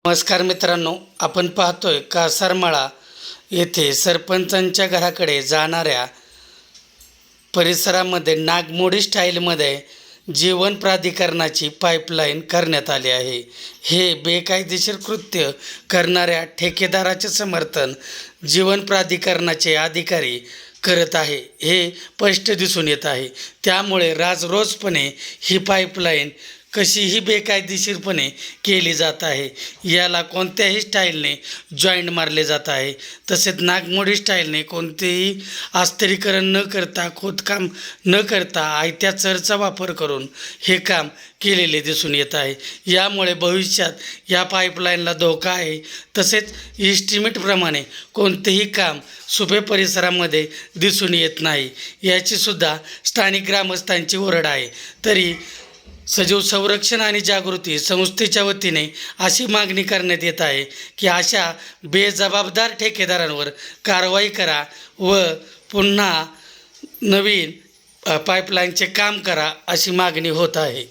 नमस्कार मित्रांनो, आपण पाहतोय कासारमाळा येथे सरपंचांच्या घराकडे जाणाऱ्या परिसरामध्ये नागमोडी स्टाईलमध्ये जीवन प्राधिकरणाची पाईपलाईन करण्यात आली आहे. हे बेकायदेशीर कृत्य करणाऱ्या ठेकेदाराचे समर्थन जीवन प्राधिकरणाचे अधिकारी करत आहे हे स्पष्ट दिसून येत आहे. त्यामुळे राजरोसपणे ही पाईपलाईन कशीही बेकायदेशीरपणे केली जात आहे. याला कोणत्याही स्टाईलने जॉईंट मारले जात आहे. तसेच नागमोडी स्टाईलने कोणतेही अस्थिरीकरण न करता, खोदकाम न करता आयत्या चरचा वापर करून हे काम केलेले दिसून येत आहे. यामुळे भविष्यात या पाईपलाईनला धोका आहे. तसेच इस्टिमेटप्रमाणे कोणतेही काम सुपे परिसरामध्ये दिसून येत नाही, याचीसुद्धा स्थानिक ग्रामस्थांची ओरड आहे. तरी सजीव संरक्षण आणि जागृती संस्थेच्या वतीने अशी मागणी करण्यात येत आहे की अशा बेजबाबदार ठेकेदारांवर कारवाई करा व पुन्हा नवीन पाईपलाईनचे काम करा, अशी मागणी होत आहे.